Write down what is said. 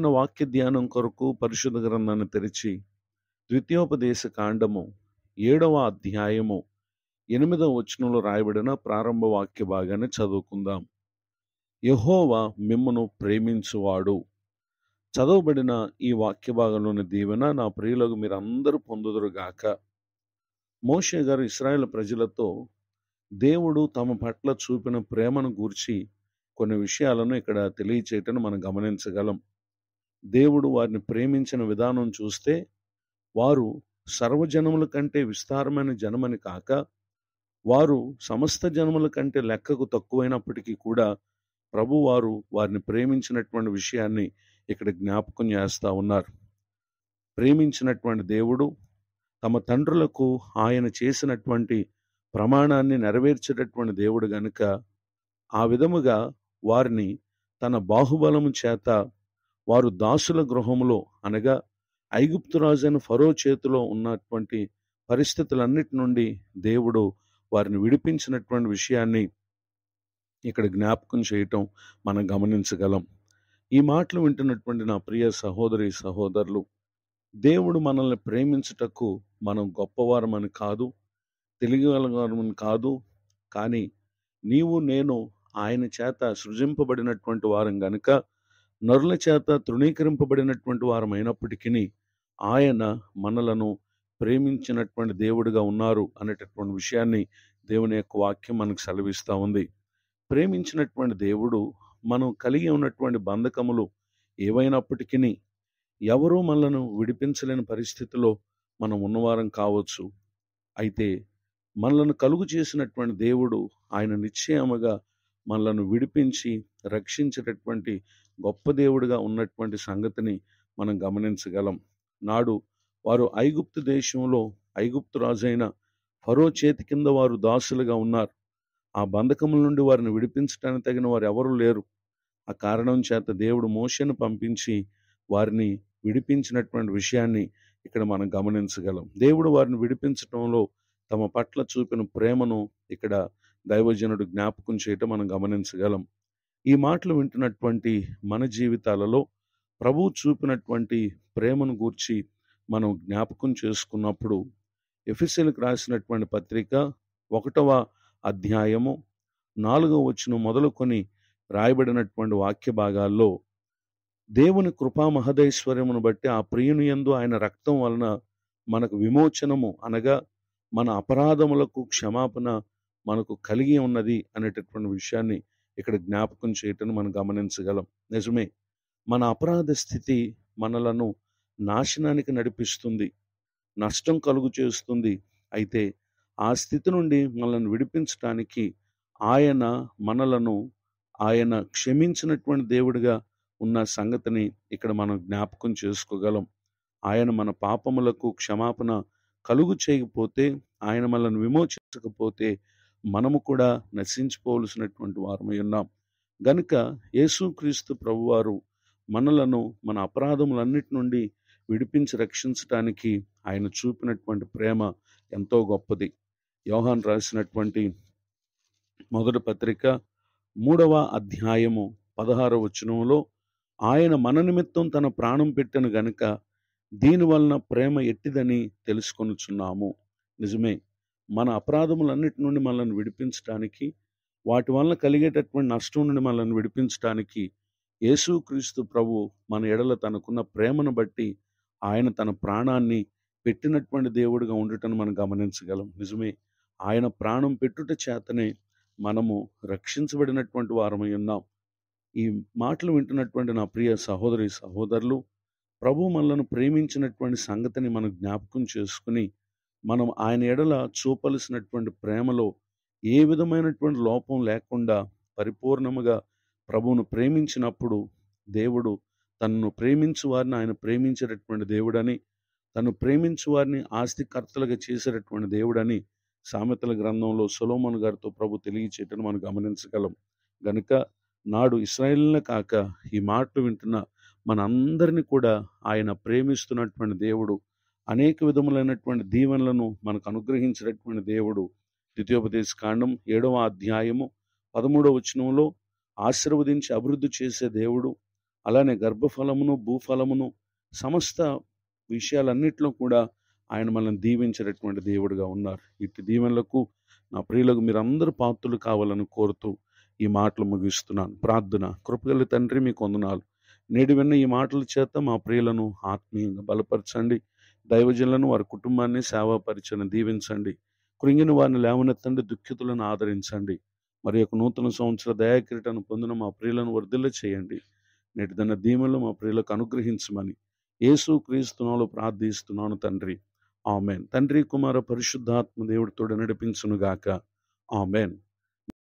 అనుదిన వాక్య ధ్యానం కొరకు పరిశుద్ధ గ్రంథాన్ని తెరిచి ద్వితీయోపదేశ కాండము 7వ అధ్యాయము 8వ వచనంలో రాయబడిన ప్రారంభ వాక్య భాగాన్ని చదువుకుందాం. యెహోవా మిమ్మును ప్రేమించువాడు. చదవబడిన ఈ వాక్య భాగంలోని దీవెన నా ప్రియులకు మీరందరూ పొందుదురుగాక. మోషే గారు ఇశ్రాయేలు ప్రజలతో దేవుడు తమ పట్ల చూపిన ప్రేమను గూర్చి కొన్ని విషయాలను ఇక్కడ తెలియచేయటం మనం గమనించగలం. దేవుడు వారిని ప్రేమించిన విధానం చూస్తే వారు సర్వజనముల కంటే విస్తారమైన జనమని కాక, వారు సమస్త జనముల కంటే లెక్కకు తక్కువైనప్పటికీ కూడా ప్రభువారు వారిని ప్రేమించినటువంటి విషయాన్ని ఇక్కడ జ్ఞాపకం చేస్తూ ఉన్నారు. ప్రేమించినటువంటి దేవుడు తమ తండ్రులకు ఆయన చేసినటువంటి ప్రమాణాన్ని నెరవేర్చేటటువంటి దేవుడు గనుక ఆ విధముగా వారిని తన బాహుబలము చేత వారు దాసుల గృహములో అనగా ఐగుప్తు రాజైన ఫరో చేతిలో ఉన్నటువంటి పరిస్థితులన్నిటి నుండి దేవుడు వారిని విడిపించినటువంటి విషయాన్ని ఇక్కడ జ్ఞాపకం చేయటం మనం గమనించగలం. ఈ మాటలు వింటున్నటువంటి నా ప్రియ సహోదరి సహోదరులు, దేవుడు మనల్ని ప్రేమించుటకు మనం గొప్పవారమని కాదు, తెలియగలవారమని కాదు, కానీ నీవు నేను ఆయన చేత సృజింపబడినటువంటి వారం గనుక నరుల చేత తృణీకరింపబడినటువంటి వారం అయినప్పటికీ ఆయన మనలను ప్రేమించినటువంటి దేవుడిగా ఉన్నారు అనేటటువంటి విషయాన్ని దేవుని యొక్క వాక్యం మనకు సెలవిస్తూ ఉంది. ప్రేమించినటువంటి దేవుడు మనం కలిగి ఉన్నటువంటి బంధకములు ఏవైనప్పటికీ ఎవరూ మనలను విడిపించలేని పరిస్థితిలో మనం ఉన్నవారం కావచ్చు. అయితే మనలను కలుగు చేసినటువంటి దేవుడు ఆయన నిశ్చయముగా మనలను విడిపించి రక్షించేటటువంటి గొప్ప దేవుడిగా ఉన్నటువంటి సంగతిని మనం గమనించగలం. నాడు వారు ఐగుప్తు దేశంలో ఐగుప్తు రాజైన ఫరో చేతి కింద వారు దాసులుగా ఉన్నారు. ఆ బంధకముల నుండి వారిని విడిపించడానికి తగిన వారు ఎవరూ లేరు. ఆ కారణం చేత దేవుడు మోషేను పంపించి వారిని విడిపించినటువంటి విషయాన్ని ఇక్కడ మనం గమనించగలం. దేవుడు వారిని విడిపించడంలో తమ పట్ల చూపిన ప్రేమను ఇక్కడ దైవజనుడు జ్ఞాపకం చేయటం మనం గమనించగలం. ఈ మాటలు వింటున్నటువంటి మన జీవితాలలో ప్రభువు చూపినటువంటి ప్రేమను గూర్చి మనం జ్ఞాపకం చేసుకున్నప్పుడు ఎఫెసీయులకు రాసినటువంటి పత్రిక 1వ అధ్యాయము 4వ వచనం మొదలుకొని రాయబడినటువంటి వాక్య భాగాల్లో దేవుని కృపా మహదైశ్వర్యమును బట్టి ఆ ప్రియుని యందు ఆయన రక్తం వలన మనకు విమోచనము అనగా మన అపరాధములకు క్షమాపణ మనకు కలిగి ఉన్నది అనేటటువంటి విషయాన్ని ఇక్కడ జ్ఞాపకం చేయటం మనం గమనించగలం. నిజమే, మన అపరాధ స్థితి మనలను నాశనానికి నడిపిస్తుంది, నష్టం కలుగు చేస్తుంది. అయితే ఆ స్థితి నుండి మనల్ని విడిపించడానికి ఆయన క్షమించినటువంటి దేవుడిగా ఉన్న సంగతిని ఇక్కడ మనం జ్ఞాపకం చేసుకోగలం. ఆయన మన పాపములకు క్షమాపణ కలుగు చేయకపోతే, ఆయన మనల్ని విమోచించకపోతే మనము కూడా నశించిపోవలసినటువంటి వారమై ఉన్నాం. గనుక యేసుక్రీస్తు ప్రభువారు మనలను మన అపరాధములన్నిటి నుండి విడిపించి రక్షించటానికి ఆయన చూపినటువంటి ప్రేమ ఎంతో గొప్పది. యోహాను రాసినటువంటి మొదటి పత్రిక 3వ అధ్యాయము 16వ వచనంలో ఆయన మన నిమిత్తం తన ప్రాణం పెట్టెను గనుక దీనివలన ప్రేమ ఎట్టిదని తెలుసుకొనుచున్నాము. నిజమే, మన అపరాధములన్నిటి నుండి మనల్ని విడిపించడానికి, వాటి వలన కలిగేటటువంటి నష్టం నుండి మనల్ని విడిపించడానికి యేసుక్రీస్తు ప్రభు మన ఎడల తనకున్న ప్రేమను బట్టి ఆయన తన ప్రాణాన్ని పెట్టినటువంటి దేవుడిగా ఉండటం మనం గమనించగలం. నిజమే, ఆయన ప్రాణం పెట్టుట చేతనే మనము రక్షించబడినటువంటి వారమై ఉన్నాం. ఈ మాటలు వింటున్నటువంటి నా ప్రియ సహోదరి సహోదరులు, ప్రభు మనలను ప్రేమించినటువంటి సంగతిని మనం జ్ఞాపకం చేసుకుని మనం ఆయన ఎడల చూపవలసినటువంటి ప్రేమలో ఏ విధమైనటువంటి లోపం లేకుండా పరిపూర్ణముగా ప్రభువును ప్రేమించినప్పుడు దేవుడు తనను ప్రేమించు వారిని ఆయన ప్రేమించేటటువంటి దేవుడని, తను ప్రేమించు వారిని ఆస్తికర్తలుగా చేసేటటువంటి దేవుడని సామెతల గ్రంథంలో సొలొమోను గారితో ప్రభు తెలియచేయటం మనం గమనించగలం. గనుక నాడు ఇశ్రాయేలునే కాక ఈ మాటలు వింటున్న మనందరినీ కూడా ఆయన ప్రేమిస్తున్నటువంటి దేవుడు, అనేక విధములైనటువంటి దీవెనలను మనకు అనుగ్రహించినటువంటి దేవుడు. ద్వితీయోపదేశ కాండం 7వ అధ్యాయము 13వ వచనంలో ఆశీర్వదించి అభివృద్ధి చేసే దేవుడు, అలానే గర్భఫలమును, భూఫలమును, సమస్త విషయాలన్నిట్లో కూడా ఆయన మనల్ని దీవించేటటువంటి దేవుడిగా ఉన్నారు. ఇట్టి దీవెనలకు నా ప్రియులకు మీరందరూ పాత్రులు కావాలని కోరుతూ ఈ మాటలు ముగిస్తున్నాను. ప్రార్థన. కృపగల తండ్రి, మీకు వందనాలు. నేడు విన్న ఈ మాటల చేత మా ప్రియులను ఆత్మీయంగా బలపరచండి. దైవజనులను, వారి కుటుంబాన్ని, సేవా పరిచయను దీవించండి. కృంగిన వారిని లేవనెత్తండి, దుఃఖితులను ఆదరించండి. మరి యొక్క నూతన సంవత్సర దయాకిరీటాన్ని పొందిన మా ప్రియులను వర్ధిల్ల చేయండి. నేటి దిన దీవెనలు మా ప్రియులకు అనుగ్రహించమని యేసు క్రీస్తునామములో ప్రార్థిస్తున్నాను తండ్రి. ఆమెన్. తండ్రి, కుమార, పరిశుద్ధాత్మ దేవుడితో నడిపించునుగాక. ఆమెన్.